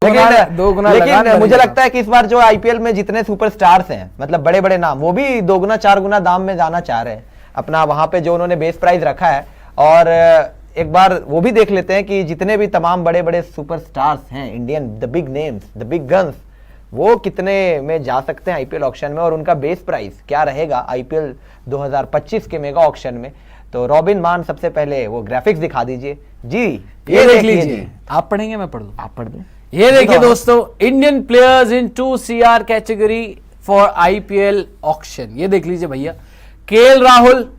लेकिन मुझे लगता है कि इस बार जो आईपीएल में जितने सुपरस्टार्स हैं, मतलब बड़े बड़े नाम, वो भी 2 गुना 4 गुना दाम में जाना चाह रहे हैं अपना वहां पे जो उन्होंने बेस प्राइस रखा है। और एक बार वो भी देख लेते हैं कि जितने भी तमाम बड़े बड़े सुपरस्टार्स हैं Indian, the big names, the big guns, वो कितने में जा सकते हैं आईपीएल ऑक्शन में और उनका बेस प्राइस क्या रहेगा आईपीएल 2025 के मेगा ऑक्शन में। तो रॉबिन मान सबसे पहले वो ग्राफिक्स दिखा दीजिए जी। ये देख लीजिए, आप पढ़ेंगे मैं पढ़ दूं? आप पढ़ दें। ये देखिए दोस्तों, Indian players in 2 CR category for IPL auction. ये देख लीजिए भैया, KL Rahul,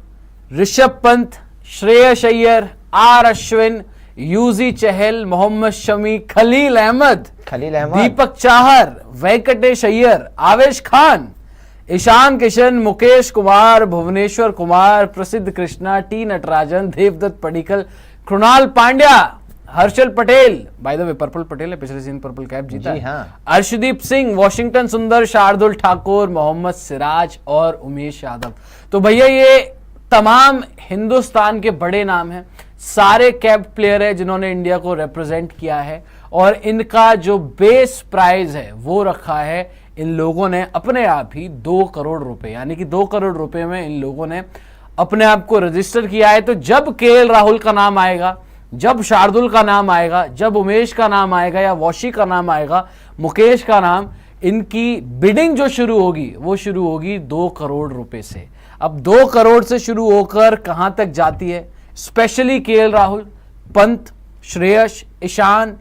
Rishabh Pant, Shreyas Iyer, R Ashwin, Yuzi Chahal, Mohammed Shami, Khaleel Ahmed, Deepak Chahar, Venkatesh Iyer, Avesh Khan, Ishan Kishan, Mukesh Kumar, Bhuvneshwar Kumar, Prasidh Krishna, T Natarajan, Devdutt Padikkal, Krunal Pandya, Harshal Patel, by the way purple Patel है, पिछले सीजन पर्पल कैप जीता है, हाँ। अर्शदीप सिंह, वॉशिंगटन सुंदर, शार्दुल ठाकुर, मोहम्मद सिराज और उमेश यादव। तो भैया ये तमाम हिंदुस्तान के बड़े नाम हैं, सारे कैप प्लेयर है जिन्होंने इंडिया को रिप्रेजेंट किया है और इनका जो बेस प्राइज है वो रखा है इन लोगों ने अपने आप ही 2 करोड़ रुपए, यानी कि 2 करोड़ रुपए में इन लोगों ने अपने आप को रजिस्टर किया है। तो जब केएल राहुल का नाम आएगा, जब शार्दुल का नाम आएगा, जब उमेश का नाम आएगा या वॉशी का नाम आएगा, मुकेश का नाम, इनकी बिडिंग जो शुरू होगी वो शुरू होगी 2 करोड़ रुपए से। अब 2 करोड़ से शुरू होकर कहां तक जाती है, स्पेशली केएल राहुल, पंत, श्रेयस, ईशान,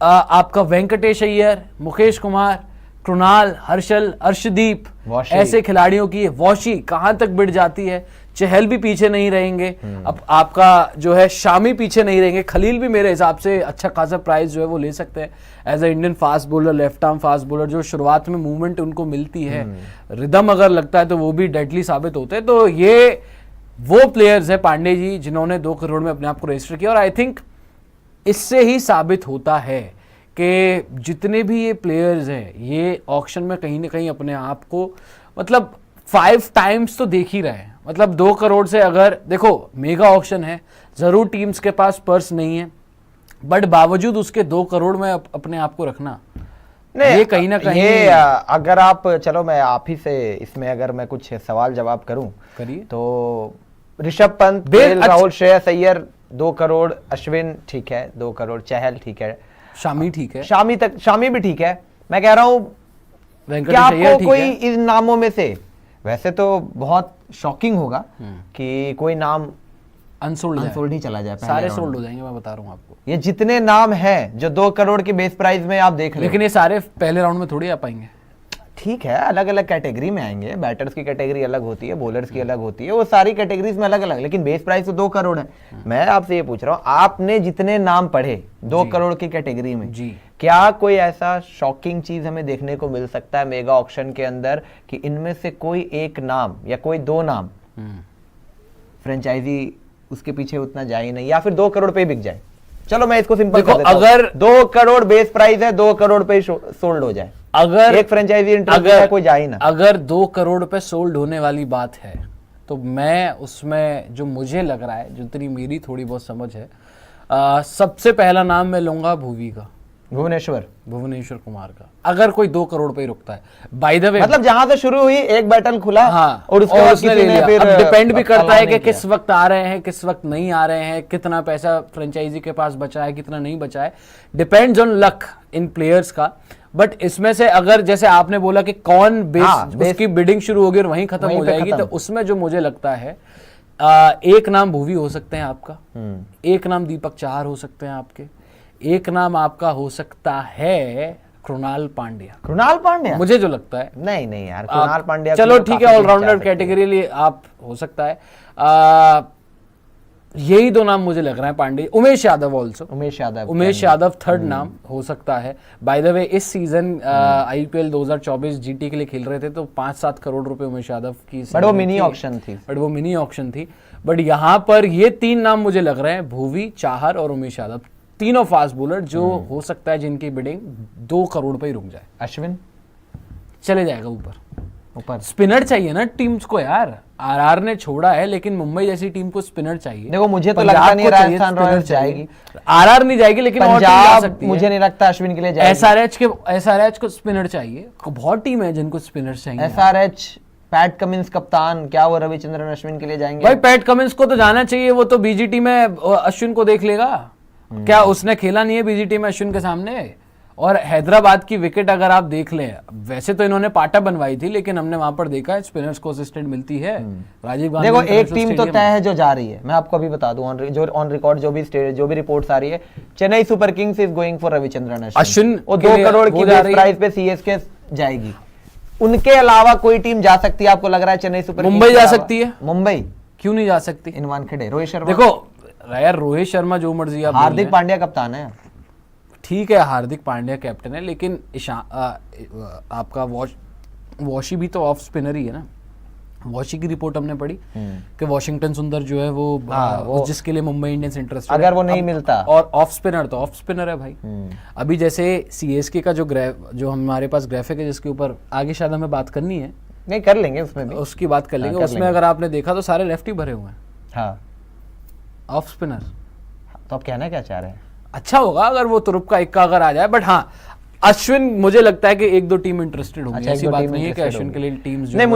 आपका वेंकटेश अय्यर, मुकेश कुमार, कृणाल, हर्षल, अर्शदीप, ऐसे खिलाड़ियों की वॉशी कहां तक बिड़ जाती है। चहल भी पीछे नहीं रहेंगे, अब आपका जो है शामी पीछे नहीं रहेंगे, खलील भी मेरे हिसाब से अच्छा खासा प्राइस जो है वो ले सकते हैं as a Indian fast bowler, left arm fast bowler. जो शुरुआत में मूवमेंट उनको मिलती है, रिदम अगर लगता है तो वो भी डेडली साबित होते हैं। तो ये वो प्लेयर्स है पांडे जी जिन्होंने 2 करोड़ में अपने आप को रजिस्टर किया। और आई थिंक इससे ही साबित होता है कि जितने भी ये प्लेयर्स हैं ये ऑक्शन में कहीं ना कहीं अपने आप को मतलब 5 टाइम्स तो देख ही रहे हैं। मतलब 2 करोड़ से, अगर देखो मेगा ऑक्शन है, जरूर टीम्स के पास पर्स नहीं है, बट बावजूद उसके 2 करोड़ में अपने आप को रखना, ये कहीं ना कहीं ये अगर आप, चलो मैं आप ही से इसमें अगर मैं कुछ सवाल जवाब करूं, करिए। तो ऋषभ पंत, राहुल, श्रेयस अय्यर 2 करोड़, अश्विन ठीक है 2 करोड़, चहल ठीक है, शामी ठीक है, शामी भी ठीक है। मैं कह रहा हूं क्या आपको कोई इन नामों में से, वैसे तो बहुत शॉकिंग होगा कि कोई नाम अनसोल्ड ही चला जाए, सारे सोल्ड हो जाएंगे, मैं बता रहा हूं आपको। ये जितने नाम हैं जो 2 करोड़ के बेस प्राइस में आप देख रहे हो, लेकिन ये सारे पहले राउंड में थोड़ी आ पाएंगे। ठीक है, अलग अलग कैटेगरी में आएंगे, बैटर्स की कैटेगरी अलग होती है, बॉलर्स की अलग होती है, वो सारी कैटेगरीज में अलग अलग, लेकिन बेस प्राइस तो 2 करोड़ है। मैं आपसे ये पूछ रहा हूँ, आपने जितने नाम पढ़े 2 करोड़ की कैटेगरी में जी, क्या कोई ऐसा शॉकिंग चीज हमें देखने को मिल सकता है मेगा ऑक्शन के अंदर कि इनमें से कोई एक नाम या कोई 2 नाम फ्रेंचाइजी उसके पीछे उतना जाए ही नहीं, या फिर 2 करोड़ पे बिक जाए? चलो मैं इसको सिंपल कर देता हूं, अगर 2 करोड़ बेस प्राइस है, 2 करोड़ पे सोल्ड हो जाए, अगर एक फ्रेंचाइजी इंटरेस्ट है, कोई जाए ना। अगर 2 करोड़ पे सोल्ड होने वाली बात है तो मैं उसमें जो मुझे लग रहा है, जितनी मेरी थोड़ी बहुत समझ है, सबसे पहला नाम मैं लूंगा भुवी का, भुवनेश्वर कुमार का। अगर कोई 2 करोड़ पे ही रुकता है, बाय द वे, मतलब जहां से शुरू हुई एक बैटल खुला, हाँ, और उसके बाद किसी ने फिर डिपेंड भी करता है कि किस वक्त आ रहे हैं, किस वक्त नहीं आ रहे हैं, कितना पैसा फ्रेंचाइजी के पास बचा है, कितना नहीं बचा है, depends on luck in players का। बट इसमें से अगर जैसे आपने बोला कि कौन बेस उसकी बिडिंग शुरू होगी और वहीं खत्म हो जाएगी, तो उसमें जो मुझे लगता है एक नाम भुवी हो सकते हैं आपका, एक नाम दीपक चाहर हो सकते हैं आपके, एक नाम आपका हो सकता है कृणाल पांड्या मुझे जो लगता है। नहीं यार, कृणाल पांड्या चलो ठीक है, ऑलराउंडर कैटेगरी लिए आप हो सकता है। यही 2 नाम मुझे लग रहा है, पांडे, उमेश यादव थर्ड नाम हो सकता है। बाय द वे इस सीजन आईपीएल 2024 जीटी के लिए खेल रहे थे तो 5-7 करोड़ रुपए उमेश यादव की, बट वो मिनी ऑक्शन थी। बट यहाँ पर ये 3 नाम मुझे लग रहे हैं, भुवी, चाहर और उमेश यादव, तीनों फास्ट बॉलर जो हो सकता है जिनकी बिडिंग 2 करोड़ पे ही रुक जाए। अश्विन चले जाएगा ऊपर, ऊपर। स्पिनर चाहिए ना टीम्स को यार, आरआर ने छोड़ा है लेकिन मुंबई जैसी टीम को स्पिनर चाहिए। देखो मुझे तो पंजाब लगता नहीं को चाहिए राजस्थान स्पिनर रॉयल्स चाहिए। जाएगी, आरआर नहीं जाएगी लेकिन और टीम जा पंजाब सकती है। मुझे नहीं लगता अश्विन के लिए जाएगी। एसआरएच को स्पिनर चाहिए, बहुत टीम है जिनको स्पिनर चाहिए। एसआरएच पैट कमिंस कप्तान, क्या वो रविचंद्रन अश्विन के लिए जाएंगे? भाई पैट कमिंस को तो जाना चाहिए, वो तो बीजीटी में अश्विन को देख लेगा। क्या उसने खेला नहीं है बीजीटी में अश्विन के सामने? और हैदराबाद की विकेट अगर आप देख लें, वैसे तो इन्होंने पाटा बनवाई थी लेकिन हमने वहां पर देखा है स्पिनर्स को असिस्टेंट मिलती है। राजीव गांधी देखो एक इंटरनेशनल टीम तो स्टेडियम तय है जो जा रही है, मैं आपको अभी बता दूं ऑन रिकॉर्ड जो भी रिपोर्ट्स आ रही है, Chennai super Kings is going for Ravichandran Ashwin वो के 2 लिए करोड़ वो की जा बेस रही है। प्राइस पे सीएसके जाएगी। उनके अलावा कोई टीम जा सकती है आपको लग रहा है? चेन्नई सुपर किंग्स मुंबई के जा अलावा? सकती है। मुंबई क्यों नहीं जा सकती? इन वानखेड़े, रोहित शर्मा, देखो यार रोहित शर्मा जो मर्जी आप बोल हार्दिक लें। पांड्या कप्तान है। ठीक है हार्दिक पांड्या कैप्टन है लेकिन आपका वॉशी भी तो ऑफ स्पिनर ही है ना। वॉशी की रिपोर्ट हमने पढ़ी कि वॉशिंगटन सुंदर जो है वो जिसके लिए मुंबई इंडियंस इंटरेस्टेड अगर वो नहीं मिलता और ऑफ स्पिनर तो ऑफ स्पिनर है भाई। अभी जैसे सीएसके का जो हमारे पास ग्राफिक है जिसके ऊपर आगे शायद हमें बात करनी है, नहीं कर लेंगे उसमें भी, उसकी बात कर लेंगे। कर उसमें लेंगे। अगर आपने देखा तो सारे लेफ्ट ही भरे हुए हैं हाँ। Off spinner. तो आप कहना क्या चाह रहे हैं? अच्छा होगा अगर वो तुरुप का इक्का अगर आ जाए, बट हाँ अश्विन मुझे लगता है कि 1-2 टीम इंटरेस्टेड होगी। अच्छा, ऐसी 1-2 बात टीम नहीं है कि interested अश्विन के लिए टीम्स नहीं,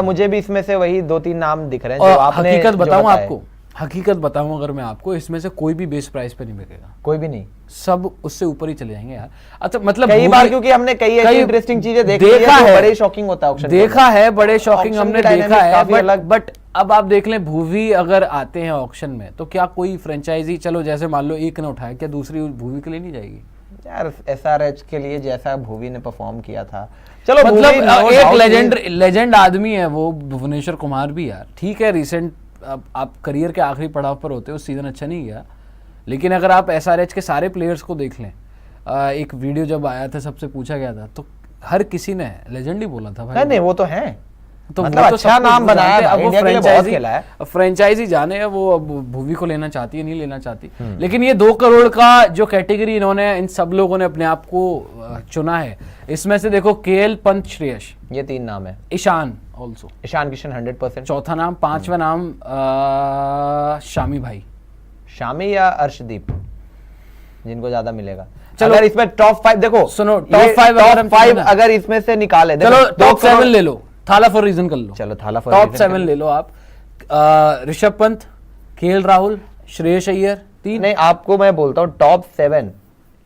मुझे भी इसमें से वही 2-3 नाम दिख रहे हैं और जो आपने हकीकत जो बताऊं बताए। आपको, हकीकत बताऊं अगर मैं आपको, इसमें से कोई भी बेस प्राइस पे नहीं बिकेगा, कोई भी नहीं। सब उससे ऊपर ही चले जाएंगे यार। अच्छा मतलब कई बार क्योंकि हमने कई ऐसी इंटरेस्टिंग चीजें देखी है, बड़े शॉकिंग होता है auction देखा में। है, बड़े शॉकिंग Auction हमने की देखा dynamics है, काफी अलग। बट अब आप देख लें भूवी अगर आते हैं ऑक्शन में तो क्या कोई फ्रेंचाइजी, चलो जैसे मान लो एक ने उठाया, क्या दूसरी भूवी के लिए नहीं जाएगी? यार एसआरएच के लिए जैसा भुवी ने परफॉर्म किया था, चलो मतलब भुवी no एक doubt लेजेंड आदमी है वो भुवनेश्वर कुमार भी यार। ठीक है रिसेंट आप करियर के आखिरी पड़ाव पर होते हो, सीजन अच्छा नहीं गया, लेकिन अगर आप एसआरएच के सारे प्लेयर्स को देख लें, एक वीडियो जब आया था सबसे पूछा गया था तो हर किसी ने लेजेंड ही बोला था भाई। नहीं वो तो है, तो मतलब वो तो अच्छा सब कुछ नाम बनाया जानते हैं। है, अब वो इंडिया के लिए बहुत खेला है। फ्रेंचाइजी जाने है वो अब भूवी को लेना चाहती है नहीं लेना चाहती, लेकिन ये 2 करोड़ का जो कैटेगरी इन्होंने इन सब लोगों ने अपने आप को चुना है, इसमें से देखो केएल पंत, श्रेयस, ये 3 नाम है। ईशान ऑल्सो, ईशान किशन 100%, चौथा नाम, 5वां नाम शामी भाई, शामी या अर्शदीप, जिनको ज्यादा मिलेगा। चलो, अगर इसमें टॉप 5 देखो, सुनो, top 5 अगर इसमें से निकाले, चलो देखो, टॉप 7 ले लो, थाला फॉर रीजन कर लो, चलो थाला for टॉप reason 7 कर ले लो आप। ऋषभ पंत, केएल राहुल, श्रेयस अय्यर, 3। नहीं आपको मैं बोलता हूँ टॉप 7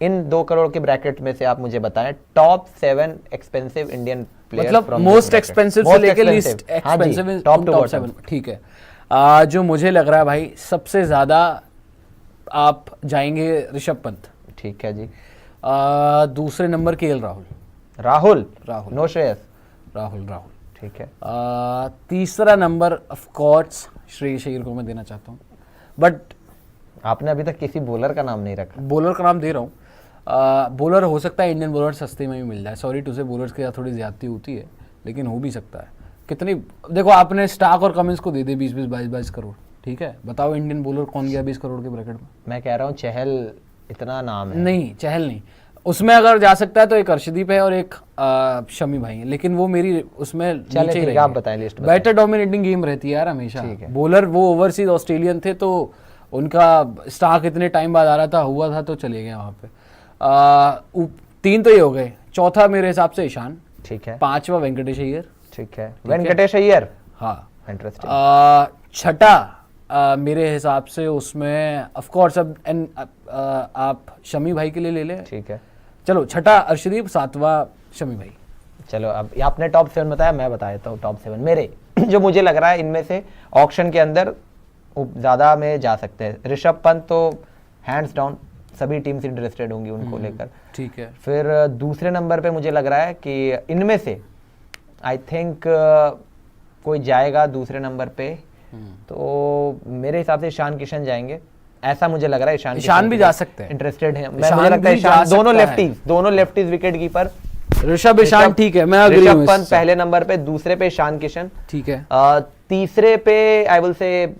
इन 2 करोड़ के ब्रैकेट में से आप मुझे बताएं टॉप 7 एक्सपेंसिव इंडियन प्लेयर्स, मतलब मोस्ट एक्सपेंसिव से लेके लीस्ट एक्सपेंसिव टॉप टू 7। ठीक है, जो मुझे लग रहा है भाई सबसे ज्यादा आप जाएंगे ऋषभ पंत, ठीक है जी। दूसरे number KL Rahul, Rahul Rahul no Shreyas, Rahul ठीक है। तीसरा number of course Shreyas Iyer को मैं देना चाहता हूँ, बट आपने अभी तक किसी बॉलर का नाम नहीं रखा। बॉलर का नाम दे रहा हूँ। बॉलर हो सकता है इंडियन बॉलर सस्ते में भी मिल जाए, सॉरी टू से बॉलर्स के साथ थोड़ी ज्यादती होती है लेकिन हो भी सकता है। कितनी देखो आपने स्टार्क और कमिंस को दे दे 20-20 22-22 करोड़, ठीक है, बताओ इंडियन बॉलर कौन गया 20 करोड़ के ब्रैकेट में? मैं कह रहा हूँ चहल इतना नाम है। नहीं चहल नहीं, उसमें अगर जा सकता है तो एक अर्शदीप है और एक शमी भाई है, लेकिन वो मेरी उसमें चलिए नीचे ही ठीक है, रहेंगे। आप बताएं लिस्ट बताएं। बेटर डोमिनेटिंग गेम रहती है यार हमेशा। ठीक है। बॉलर वो ओवरसीज ऑस्ट्रेलियन थे तो उनका स्टार्क इतने टाइम बाद आ रहा था, हुआ था तो चले गए वहां पे। 3 तो ये हो गए, चौथा मेरे हिसाब से ईशान, ठीक है, 5वां वेंकटेश अय्यर, ठीक है, वेंकटेश अय्यर, हाँ, इंटरेस्टिंग। छठा मेरे हिसाब से उसमें ऑफ कोर्स अब आप शमी भाई के लिए ले लें, ठीक है, चलो छठा अर्शदीप, 7वां शमी भाई। चलो अब आपने टॉप 7 बताया, मैं बता देता हूँ टॉप 7 मेरे जो मुझे लग रहा है इनमें से ऑक्शन के अंदर ज्यादा में जा सकते हैं। ऋषभ पंत तो हैंड्स डाउन सभी टीम्स इंटरेस्टेड होंगी उनको लेकर, ठीक है, फिर दूसरे नंबर पे मुझे लग रहा है कि इनमें से आई थिंक कोई जाएगा दूसरे नंबर पे, तो मेरे हिसाब से ईशान किशन जाएंगे, ऐसा मुझे लग रहा है। ईशान भी जा सकते हैं, इंटरेस्टेड है, मुझे लगता है ईशान, दोनों lefties wicket keeper, Rishabh Ishan, ठीक है, मैं अग्री हूं। ऋषभ पंत पहले नंबर पे, दूसरे पे ईशान किशन, ठीक है, तीसरे पे आई विल से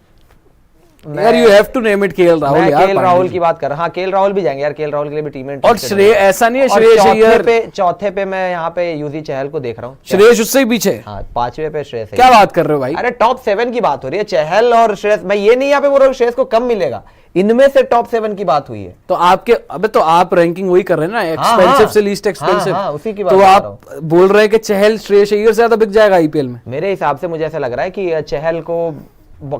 यार you have to name it KL Rahul मैं यार, केएल राहुल की बात कर रहा हूँ। हाँ, केएल राहुल भी जाएंगे यार, केएल राहुल के लिए भी टीम में और श्रेय, ऐसा नहीं है श्रेयस अय्यर, चौथे पे मैं यहाँ पे युवी चहल को देख रहा हूँ। श्रेयस उससे ही पीछे। हाँ, 5वें पे श्रेयस। क्या बात कर रहे हो भाई? अरे टॉप 7 की बात हो रही है, चहल और श्रेयस। मैं ये नहीं यहाँ पे बोल रहा हूँ श्रेयस को कम मिलेगा, इनमें से टॉप 7 की बात हुई है। तो आपके, अबे तो आप रैंकिंग वही कर रहे हैं ना, एक्सपेंसिव से लीस्ट एक्सपेंसिव। उसी की बात तो कर रहा आप बोल रहे हैं कि चहल श्रेयस अय्यर से ज्यादा बिक जाएगा आईपीएल में? मेरे हिसाब से मुझे ऐसा लग रहा है कि चहल को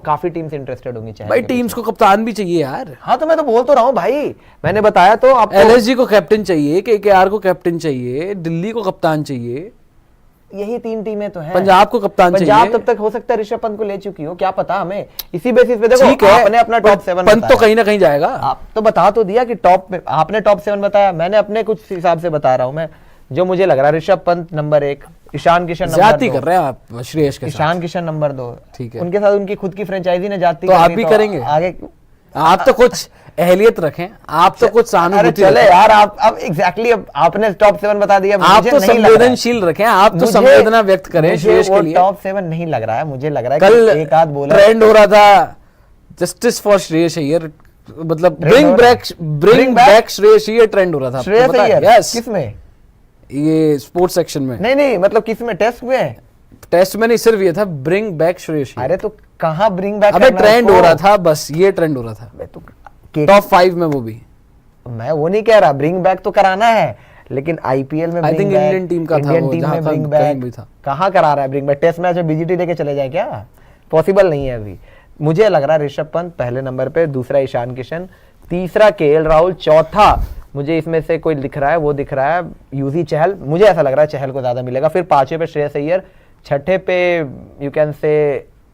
काफी टीम्स इंटरेस्टेड होंगी चहल भाई के टीम्स को कप्तान भी चाहिए यार। हाँ, तो मैं तो बोल तो रहा हूँ भाई, मैंने बताया तो आपको। एलएसजी को कैप्टन चाहिए, केकेआर को कैप्टन चाहिए, दिल्ली को कप्तान चाहिए, यही 3 टीमें तो हैं। पंजाब को कप्तान चाहिए। पंजाब तब तक हो सकता है ऋषभ पंत को ले चुकी हो, क्या पता हमें। इसी बेसिस पे देखो, ठीक है, आपने अपना टॉप 7 पंत तो कहीं ना कहीं जाएगा। आप तो बता तो दिया कि टॉप में, आपने टॉप 7 बताया, मैंने अपने कुछ हिसाब से बता रहा हूँ मैं, जो मुझे लग रहा है। Rishabh Pant number 1, Ishan Kishan number 2। जाती कर रहे हैं आप श्रेयस के साथ। ईशान किशन नंबर 2, ठीक है। उनके साथ उनकी खुद की फ्रेंचाइजी ने जाती तो आप करनी, भी करेंगे आगे। आप तो कुछ अहलियत रखें, आप तो कुछ अरे सहानुभूति चले रखें। यार, आप अब एग्जैक्टली अब आपने टॉप 7 बता दिया, आप मुझे तो नहीं लग रहा है। संवेदनशील रखें, आप तो मुझे- संवेदना व्यक्त करें मुझे श्रेयस वो के लिए। टॉप 7 नहीं लग रहा है, मुझे लग रहा है कल कि एक आध बोला ट्रेंड हो रहा था जस्टिस फॉर श्रेयस अय्यर, मतलब bring back Shreyas Iyer trend हो रहा था। आपको श्रेयस पता है? अय्यर Yes, किसमें? ये स्पोर्ट्स सेक्शन में, नहीं मतलब किसमें? टेस्ट में? टेस्ट में नहीं, सिर्फ ये था ब्रिंग बैक श्रेयस अय्यर। अरे तो कहाँ ब्रिंग बैक? अबे ट्रेंड हो रहा था, बस ये ट्रेंड हो रहा था टॉप 5 में, वो भी। मैं वो नहीं कह रहा, ब्रिंग बैक तो कराना है, लेकिन आईपीएल में I think इंडियन टीम का था इंडियन वो, टीम जहाँ में ब्रिंग कहीं भी बैक था। कहाँ करा रहा है ब्रिंग बैक? टेस्ट मैच में बीजीटी लेके चले जाए क्या? पॉसिबल नहीं है अभी। मुझे लग रहा है ऋषभ पंत पहले नंबर पे, दूसरा ईशान किशन, तीसरा केएल राहुल, चौथा मुझे इसमें से कोई दिख रहा है, वो दिख रहा है युवी चहल। मुझे ऐसा लग रहा है चहल को ज्यादा मिलेगा। फिर 5वें पे श्रेयस अय्यर, 6ठे पे यू कैन से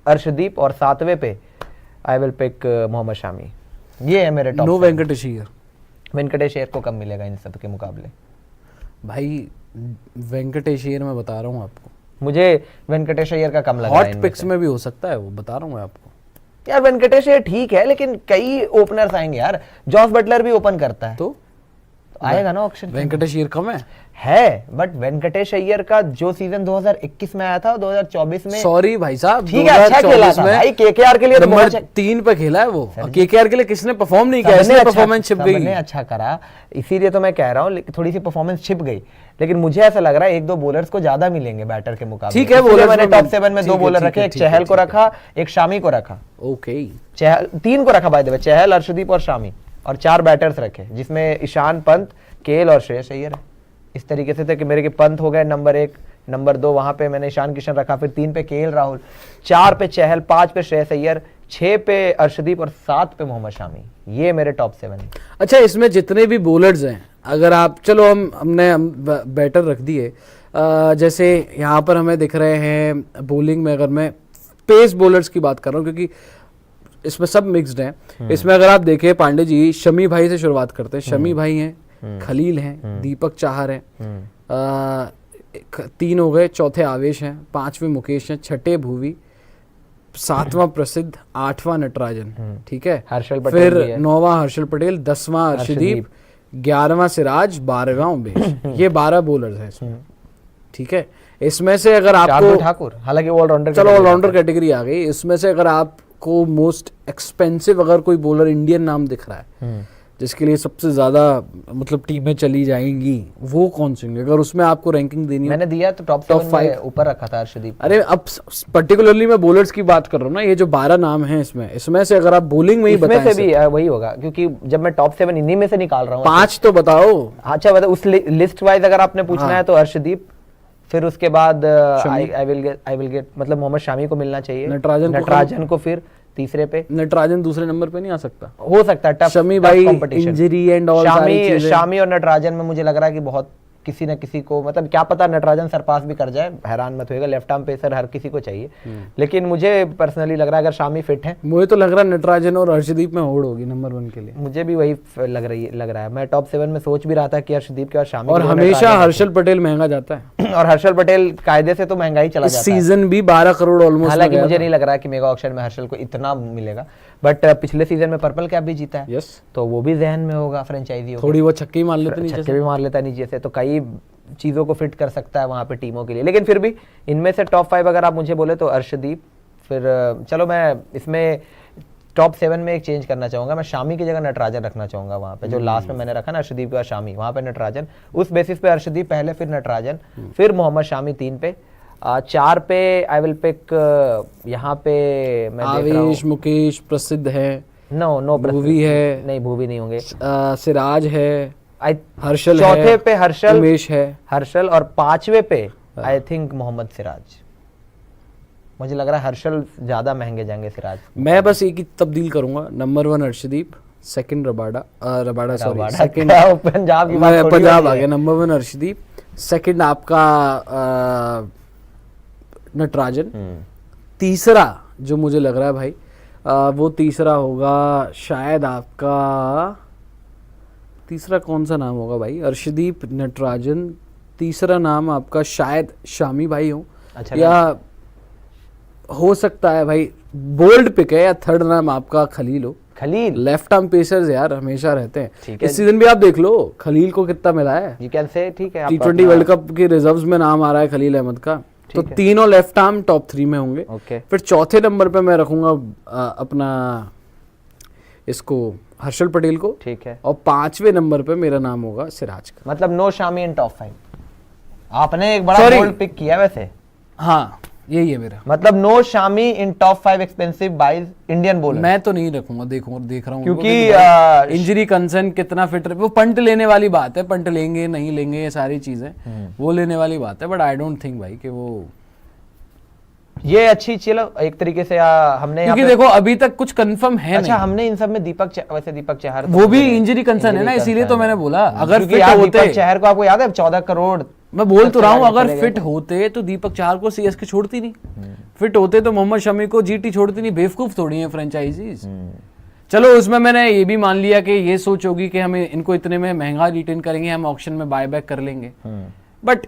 अर्शदीप, और 7वें पे I will pick Mohammed Shami. ये है मेरे टॉप। नो वेंकटेश अय्यर। वेंकटेश अय्यर को कम मिलेगा इन सब के मुकाबले। भाई वेंकटेश अय्यर मैं बता रहा हूँ आपको, मुझे वेंकटेश अय्यर का कम लग रहा है। हॉट पिक्स में भी हो सकता है वो, बता रहा हूँ मैं आपको। यार वेंकटेश अय्यर ठीक है, लेकिन कई ओपनर्स आएंगे यार। जॉस बटलर भी ओपन करता है, तो आएगा ना ऑप्शन। वेंकटेश अय्यर कम है, बट वेंकटेश अय्यर का जो सीजन 2021 में आया था, 2024 में सॉरी भाई साहब, ठीक है, अच्छा खेला था भाई, केकेआर के लिए तो बहुत नंबर अच्छा- 3 पे खेला है वो। केकेआर के लिए किसने परफॉर्म नहीं किया, सबने इसलिए अच्छा- परफॉर्मेंस छिप गई। सबने अच्छा करा, इसीलिए तो मैं कह रहा हूँ थोड़ी सी परफॉर्मेंस छिप गई। लेकिन मुझे ऐसा लग रहा है 1-2 बॉलर्स को ज्यादा मिलेंगे बैटर के मुकाबले। ठीक है, इसलिए bowlers मैंने में टॉप 7 में 2 बॉलर रखे, एक चहल को रखा, एक शामी को रखा। ओके, चहल 3 को रखा बाय द वे, चहल, अर्शदीप और शामी, और 4 बैटर्स रखे, जिसमें ईशान, पंत, केएल और श्रेयस अय्यर है। इस तरीके से थे कि मेरे के पंत हो गए नंबर 1, नंबर 2 वहां पे मैंने ईशान किशन रखा, फिर 3 पे केएल राहुल, 4 पे चहल, 5 पे श्रेयस अय्यर, 6 पे अर्शदीप और 7 पे मोहम्मद शामी। ये मेरे टॉप 7 है। अच्छा इसमें जितने भी बॉलर्स हैं, अगर आप, चलो हमने बैटर रख दिए, जैसे यहाँ पर हमें दिख रहे हैं बॉलिंग में, अगर मैं पेस बॉलर्स की बात कर रहा हूँ क्योंकि इसमें सब मिक्स्ड हैं। इसमें अगर आप देखें पांडे जी, शमी भाई से शुरुआत करते हैं। शमी भाई हैं, खलील हैं, दीपक चाहर हैं, 3 हो गए, चौथे आवेश हैं, 5वें मुकेश हैं, 6ठे भुवी, 7वां प्रसिद्ध, 8वां नटराजन, ठीक है, हर्षल पटेल भी फिर है। 9वां हर्षल पटेल, 10वां अर्शदीप, 11वां सिराज, 12वां उमेश। ये 12 बॉलर्स हैं इसमें, ठीक है। इसमें से अगर शार्दुल आपको, ठाकुर, हालांकि ऑलराउंडर, चलो ऑलराउंडर कैटेगरी आ गई, इसमें से अगर आपको मोस्ट एक्सपेंसिव अगर कोई बॉलर इंडियन नाम दिख रहा है जिसके लिए सबसे ज्यादा मतलब टीमें चली जाएंगी, वो कौन से होंगे? अगर उसमें आपको रैंकिंग देनी हो। मैंने दिया तो टॉप 7 में ऊपर रखा था अर्शदीप। अरे अब पर्टिकुलरली मैं बॉलर्स की बात कर रहा हूँ ना, ये जो 12 नाम हैं इसमें से अगर आप बॉलिंग में ही इसमें बताएं से भी वही होगा, क्योंकि जब मैं टॉप 7 इन्हीं में से निकाल रहा हूँ। 5 तो बताओ। अच्छा बता, उस लिस्ट वाइज अगर आपने पूछना है तो अर्शदीप, फिर उसके बाद आई विल गेट मतलब मोहम्मद शामी को मिलना चाहिए, नटराजन को फिर तीसरे पे। नटराजन दूसरे नंबर पे नहीं आ सकता, हो सकता है, टफ शमी भाई इंजरी एंड ऑल शामी और नटराजन में मुझे लग रहा है कि बहुत किसी न किसी को, मतलब क्या पता नटराजन सरपास भी कर जाए, हैरान मत होएगा, लेफ्ट आर्म पेसर हर किसी को चाहिए। लेकिन मुझे पर्सनली लग रहा है अगर शामी फिट है, मुझे तो लग रहा है नटराजन और अर्शदीप में होड़ होगी नंबर 1 के लिए। मुझे भी वही लग रहा है। मैं टॉप 7 में सोच भी रहा था कि अर्शदीप के और शामी, और हमेशा हर्षल पटेल महंगा जाता है, और हर्षल पटेल कायदे से तो महंगाई चला जाता है। सीजन भी 12 करोड़ ऑलमोस्ट। हालांकि मुझे नहीं लग रहा है कि मेगा ऑक्शन में हर्षल को इतना मिलेगा, बट पिछले सीजन में पर्पल कैप भी जीता है, तो वो भी जहन में होगा, फ्रेंचाइजी होगा, थोड़ी वो छक्के मार लेते नीचे छक्के भी मार लेता है नीचे से, तो कई चीजों को फिट कर सकता है वहां पे टीमों के लिए। लेकिन फिर भी इनमें से टॉप 5 अगर आप मुझे बोले तो अर्शदीप, फिर चलो मैं इसमें टॉप 7 में एक चेंज करना चाहूंगा, मैं शामी की जगह नटराजन रखना चाहूंगा वहां पे, जो लास्ट में मैंने रखा ना अर्शदीप के बाद शामी, वहां पे नटराजन, उस बेसिस पे अर्शदीप पहले, फिर नटराजन, फिर मोहम्मद शामी 3 पे। 4 पे आई विल पिक, यहाँ पे मैं देख रहा हूँ आवेश, मुकेश प्रसिद्ध है, नो भुवी है, नहीं भूवी नहीं होंगे, सिराज है, हर्षल है, चौथे पे हर्षल, उमेश है, हर्षल, और 5वें पे आई थिंक मोहम्मद सिराज। मुझे लग रहा है हर्षल ज्यादा महंगे जाएंगे सिराज। मैं बस एक ही तब्दील करूंगा, number 1 Arshdeep, second Rabada sorry second Punjab की बात मैं थोड़ी पंजाब हो आ रही गया, है। नंबर 1 अर्शदीप, सेकंड आपका नटराजन, तीसरा जो मुझे लग रहा है भाई वो तीसरा होगा शायद आपका, तीसरा कौन सा नाम होगा भाई, अर्शदीप, नटराजन, तीसरा नाम आपका शायद शामी भाई हो, अच्छा, या हो सकता है भाई बोल्ड पिक है, या थर्ड नाम आपका खलील हो। खलील, लेफ्ट आर्म पेसर्स यार हमेशा रहते हैं, ठीक है। इस सीजन भी आप देख लो खलील को कितना मिला है, यू कैन से, ठीक है, T20 वर्ल्ड कप के रिजर्व्स में नाम आ रहा है खलील अहमद का, तो तीनों लेफ्ट आर्म टॉप 3 में होंगे। ओके, फिर चौथे नंबर पे मैं रखूंगा अपना इसको हर्षल पटेल को, ठीक है, और 5वें नंबर पे मेरा नाम होगा सिराज का। मतलब नो शामी इन टॉप 5। आपने एक बड़ा Sorry. बोल्ड पिक किया वैसे, हाँ यही है मेरा, मतलब no Shami in top 5 expensive buys Indian bowler. मैं तो नहीं रखूंगा, देख रहा हूँ क्योंकि इंजरी कंसर्न कितना फिट रहे, वो पंट लेने वाली बात है, पंट लेंगे नहीं लेंगे ये सारी चीजें वो लेने वाली बात है, बट आई डोंट थिंक भाई कि वो, ये अच्छी, चलो एक तरीके से हमने यहाँ क्योंकि पे- देखो अभी तक कुछ कंफर्म है अच्छा, नहीं, हमने इन सब में वैसे दीपक चहर वो भी इंजरी कंसर्न है ना, इसीलिए तो मैंने बोला अगर क्योंकि फिट यार होते, दीपक चहर को आपको याद है 14 करोड़, मैं बोल तो रहा हूँ अगर चले गए फिट थे। होते तो दीपक चाहर को सीएसके छोड़ती नहीं, फिट होते तो मोहम्मद शमी को जीटी छोड़ती नहीं, बेवकूफ थोड़ी है फ्रेंचाइजीज। चलो उसमें मैंने ये भी मान लिया कि ये सोच होगी कि हमें इनको इतने में महंगा रिटेन करेंगे, हम ऑक्शन में बाय बैक कर लेंगे, बट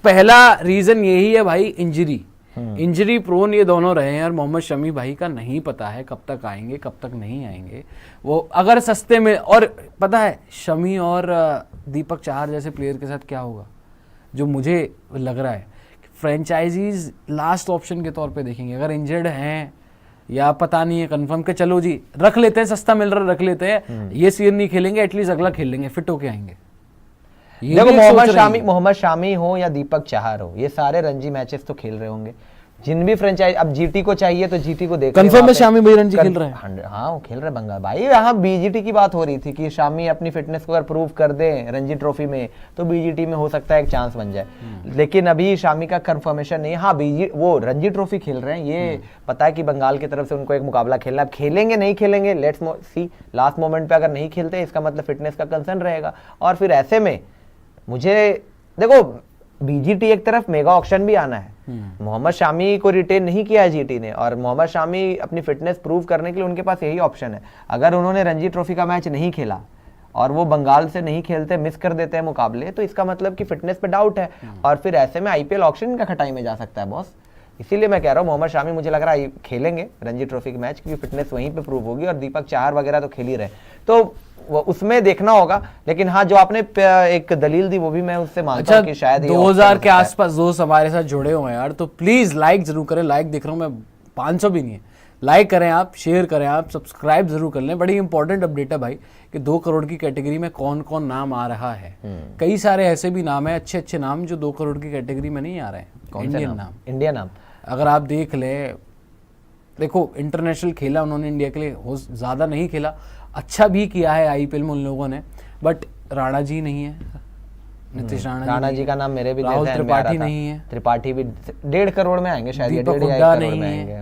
पहला रीजन यही है भाई, इंजरी प्रोन ये दोनों रहे हैं, और मोहम्मद शमी भाई का नहीं पता है कब तक आएंगे कब तक नहीं आएंगे, वो अगर सस्ते में, और पता है शमी और दीपक चाहर जैसे प्लेयर के साथ क्या होगा, जो मुझे लग रहा है फ्रेंचाइजीज लास्ट ऑप्शन के तौर पे देखेंगे, अगर इंजर्ड हैं या पता नहीं है कंफर्म के चलो जी रख लेते हैं, सस्ता मिल रहा है रख लेते हैं, ये सीजन नहीं खेलेंगे एटलीस्ट अगला खेल लेंगे, फिट होके आएंगे। ये देखो भी एक सोच रही है। मोहम्मद शामी हो या दीपक चाहर हो, ये सारे रणजी मैचेस तो खेल रहे होंगे, जिन भी फ्रेंचाइज, अब जीटी को चाहिए तो जीटी को देख कंफर्म है शामी भाई रणजी खेल रहे हैं, हाँ वो खेल रहे हैं बंगाल भाई। यहाँ बीजीटी की बात हो रही थी कि शामी अपनी फिटनेस को अगर प्रूव कर दे रणजी ट्रॉफी में तो बीजीटी में हो सकता है एक चांस बन जाए, लेकिन अभी शामी का कंफर्मेशन नहीं। हाँ वो रणजी ट्रॉफी खेल रहे हैं, ये पता है कि बंगाल की तरफ से उनको एक मुकाबला खेलना है, अब खेलेंगे नहीं खेलेंगे लेट्स सी, लास्ट मोमेंट पे अगर नहीं खेलते इसका मतलब फिटनेस का कंसर्न रहेगा, और फिर ऐसे में मुझे देखो बीजीटी एक तरफ मेगा ऑक्शन भी आना है, मोहम्मद शामी को रिटेन नहीं किया है जीटी ने, और मोहम्मद शामी अपनी फिटनेस प्रूव करने के लिए उनके पास यही ऑप्शन है, अगर उन्होंने रणजी ट्रॉफी का मैच नहीं खेला और वो बंगाल से नहीं खेलते, मिस कर देते हैं मुकाबले, तो इसका मतलब कि फिटनेस पे डाउट है, और फिर ऐसे में आईपीएल ऑक्शन का खटाई में जा सकता है बॉस। इसीलिए मैं कह रहा हूँ मोहम्मद शामी मुझे लग रहा है खेलेंगे रणजी ट्रॉफी के मैच, क्योंकि फिटनेस वहीं पे प्रूव होगी, और दीपक चाहर वगैरह तो खेल ही रहे, तो उसमें देखना होगा। लेकिन हाँ जो आपने एक दलील दी वो भी मैं उससे मानता हूं कि शायद 2000 के आसपास दोस्त हमारे साथ जुड़े हुए हैं यार, तो प्लीज लाइक जरूर करें, लाइक देख रहा हूं मैं 500 भी नहीं है, लाइक करें आप, शेयर करें आप, सब्सक्राइब जरूर कर लें। बड़ी इंपॉर्टेंट अपडेट है भाई कि 2 करोड़ की कैटेगरी में कौन कौन नाम आ रहा है, कई सारे ऐसे भी नाम है अच्छे अच्छे नाम जो 2 करोड़ की कैटेगरी में नहीं आ रहे हैं, इंडियन नाम अगर आप देख लें, देखो इंटरनेशनल खेला उन्होंने इंडिया के लिए, ज्यादा नहीं खेला, अच्छा भी किया है आईपीएल में उन लोगों ने, बट राणा जी नहीं है, नीतीश राणा जी का नाम मेरे भी राहुल त्रिपाठी नहीं है, त्रिपाठी भी 1.5 करोड़ में आएंगे शायद, दीपक हुड्डा नहीं है,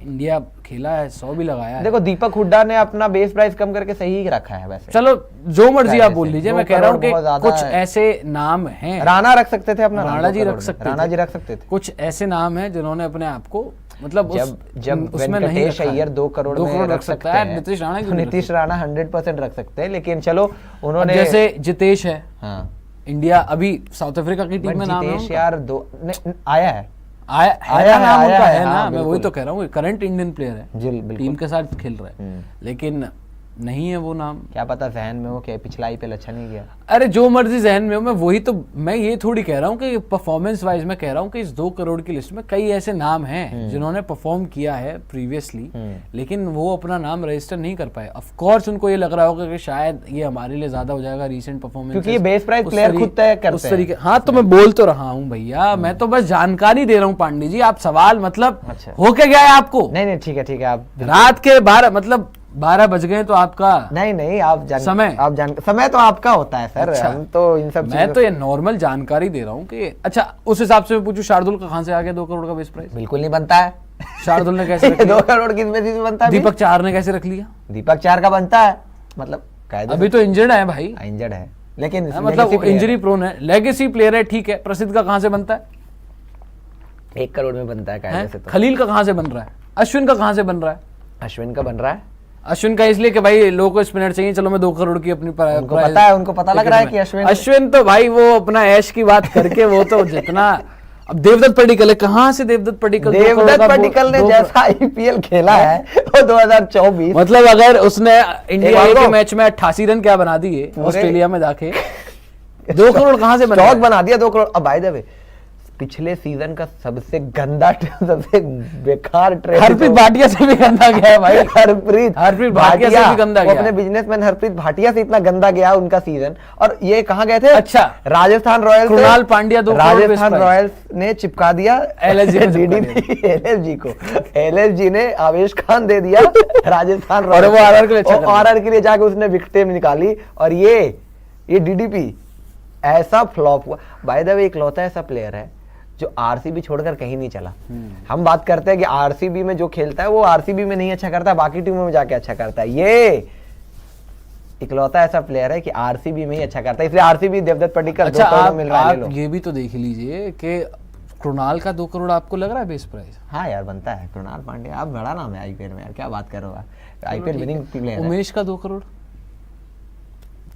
इंडिया खेला है 100 भी लगाया है। देखो दीपक हुड्डा ने अपना बेस प्राइस कम करके सही ही रखा है वैसे, चलो जो मर्जी आप बोल लीजिए, मैं कह रहा हूँ कि कुछ ऐसे नाम हैं, राणा रख सकते थे अपना, राणा जी रख सकते थे, राणा जी रख सकते थे, कुछ ऐसे नाम हैं जिन्होंने अपने आप को मतलब जब उसमें नहीं वेंकटेश अय्यर 2 करोड़ में रख सकता है, नीतीश राणा 100% रख सकते हैं, लेकिन चलो उन्होंने, जैसे जितेश है, हाँ इंडिया अभी साउथ अफ्रीका की टीम में नाम है, जितेश यार आया है, आया नाम उनका है ना, मैं वही तो कह रहा हूँ, करंट इंडियन प्लेयर है, टीम के साथ खेल रहा है, लेकिन नहीं है वो नाम। क्या पता जहन में हो कि पिछला आईपीएल अच्छा नहीं गया। अरे जो मर्जी जहन में हो, मैं वही तो, मैं ये थोड़ी कह रहा हूँ कि परफॉर्मेंस वाइज मैं कह रहा हूँ कि इस 2 करोड़ की लिस्ट में कई ऐसे नाम हैं जिन्होंने परफॉर्म किया है प्रीवियसली, लेकिन वो अपना नाम रजिस्टर नहीं कर पाए। ऑफ कोर्स उनको ये लग रहा होगा कि शायद ये हमारे लिए ज्यादा हो जाएगा रीसेंट परफॉर्मेंस, क्योंकि ये बेस प्राइस प्लेयर खुद तय करते उस तरीके। हाँ तो मैं बोल तो रहा हूँ भैया, मैं तो बस जानकारी दे रहा हूँ पांडे जी, आप सवाल मतलब अच्छा। हो क्या गया है आपको? नहीं ठीक है आप रात के 12 मतलब 12 बज गए तो आपका नहीं आप समय तो आपका होता है सर। अच्छा। हम तो इन सब मैं तो ये नॉर्मल जानकारी दे रहा हूँ कि अच्छा उस हिसाब से मैं पूछूं, शार्दुल का कहां से आ गया 2 करोड़ का बेस प्राइस? बिल्कुल नहीं बनता है। शार्दुल ने कैसे रख 2 करोड़ किस बेसिस पे बनता है? दीपक चार ने कैसे रख लिया? दीपक 4 का बनता है, मतलब कायदे अभी तो इंजर्ड है भाई, इंजर्ड है, लेकिन मतलब इंजरी प्रोन है, लेगेसी प्लेयर है, ठीक है। प्रसिद्ध का कहां से बनता है? 1 करोड़ में बनता है कायदे से। तो खलील का कहां से बन रहा है? अश्विन का कहां से बन रहा है? अश्विन का बन रहा है। अश्विन का इसलिए कि भाई लोगों को स्पिनर चाहिए, चलो मैं 2 करोड़ की अपनी उनको पता लग रहा है कि अश्विन तो भाई वो अपना ऐश की बात करके वो तो जितना। अब देवदत्त पडिक्कल है, कहां से देवदत्त पडिक्कल ने जैसा आईपीएल खेला है वो 2024, मतलब अगर उसने इंडिया के मैच में 88 रन क्या बना दिए ऑस्ट्रेलिया में जाके, 2 करोड़ कहां से बना दिया 2 करोड़। अब बाय द वे पिछले सीजन का सबसे गंदा सबसे बेकार ट्रेड हरप्रीत भाटिया से भी गंदा गया है भाई। हरप्रीत भाटिया से भी गंदा गया। अपने बिजनेसमैन हरप्रीत भाटिया से इतना गंदा गया उनका सीजन। और ये कहाँ गए थे? अच्छा, राजस्थान रॉयल्स। कृणाल पांड्या 2 करोड़ राजस्थान रॉयल्स ने चिपका दिया एलएसजी को। एलएसजी ने आवेश खान दे दिया राजस्थान रॉयल्स, और वो आरआर के लिए जाके उसने विकेटें निकाली। और ये डीडीपी ऐसा फ्लॉप हुआ। बाय द वे इकलौता ऐसा प्लेयर है जो आरसीबी छोड़कर कहीं नहीं चला। हम बात करते हैं कि आरसीबी में जो खेलता है वो आरसीबी में नहीं अच्छा करता, बाकी टीमों में जाके अच्छा करता है। ये इकलौता ऐसा प्लेयर है कि आरसीबी में ही अच्छा करता है, इसलिए आरसीबी देवदत्त पडिक्कल। अच्छा, आप ये भी तो देख लीजिए कि कृणाल का 2 करोड़ आपको लग रहा है बेस प्राइस? हाँ यार बनता है। कृणाल पांड्या आप बड़ा नाम है आईपीएल में यार, क्या बात कर रहे हो, आईपीएल विनिंग प्लेयर। उमेश का 2 crore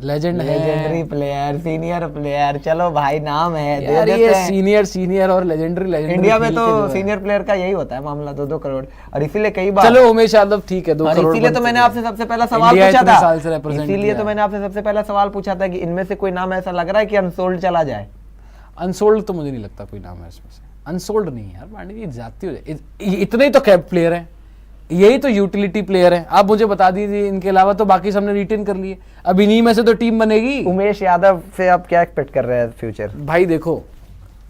legendary player, senior player, चलो भाई नाम है यार, ये सीनियर और लेजेंडरी इंडिया में तो सीनियर प्लेयर का यही होता है मामला, 2 करोड़। और इसीलिए कई बार चलो उमेश यादव ठीक है 2 करोड़। इसीलिए तो मैंने आपसे सबसे पहला सवाल पूछा था, इसीलिए तो मैंने आपसे सबसे पहला सवाल पूछा था कि इनमें से कोई नाम ऐसा लग रहा है कि अनसोल्ड चला जाए। अनसोल्ड तो मुझे नहीं लगता कोई नाम है इसमें से। अनसोल्ड नहीं यार पांडे जी, जाती हो जाए, इतने ही तो कैप प्लेयर है, यही तो यूटिलिटी प्लेयर है। आप मुझे बता दीजिए, इनके अलावा तो बाकी सबने रिटेन कर लिए। अब इन्हीं में से तो टीम बनेगी। उमेश यादव से आप क्या एक्सपेक्ट कर रहे हैं फ्यूचर? भाई देखो,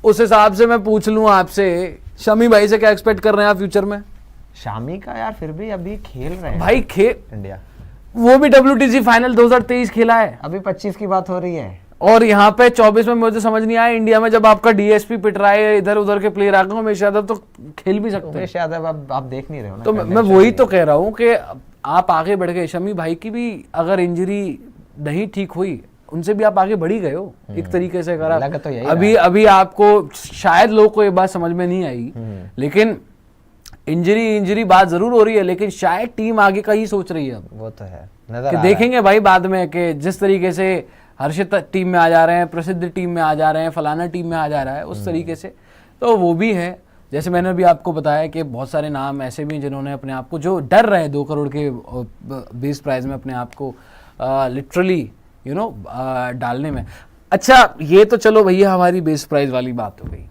उस हिसाब से मैं पूछ लूं आपसे, शमी भाई से क्या एक्सपेक्ट कर रहे हैं आप फ्यूचर में? शामी का यार फिर भी अभी खेल रहे हैं भाई, इंडिया, वो भी WTC फाइनल 2023 खेला है, अभी 25 की बात हो रही है। और यहाँ पे 24 में मुझे समझ नहीं आया, इंडिया में जब आपका डीएसपी पिट रहा है, इधर उधर के प्लेयर आ गए, उमेश यादव तो खेल भी सकते हैं। उमेश यादव आप देख नहीं रहे हो ना। तो मैं वही तो कह रहा हूँ कि आप आगे बढ़ गए। शमी भाई की भी अगर इंजरी नहीं ठीक हुई, उनसे भी आप आगे बढ़ ही गए हो एक तरीके से। अगर तो अभी आपको शायद लोग को ये बात समझ में नहीं आई, लेकिन इंजरी बात जरूर हो रही है, लेकिन शायद टीम आगे का ही सोच रही है। अब वो तो है, नजर देखेंगे भाई बाद में कि जिस तरीके से हर्षित टीम में आ जा रहे हैं, प्रसिद्ध टीम में आ जा रहे हैं, फलाना टीम में आ जा रहा है, उस तरीके से तो वो भी है। जैसे मैंने भी आपको बताया कि बहुत सारे नाम ऐसे भी हैं जिन्होंने अपने आप को, जो डर रहे हैं 2 करोड़ के बेस प्राइस में अपने आप को लिटरली डालने में। अच्छा, ये तो चलो भैया हमारी बेस प्राइस वाली बात हो गई।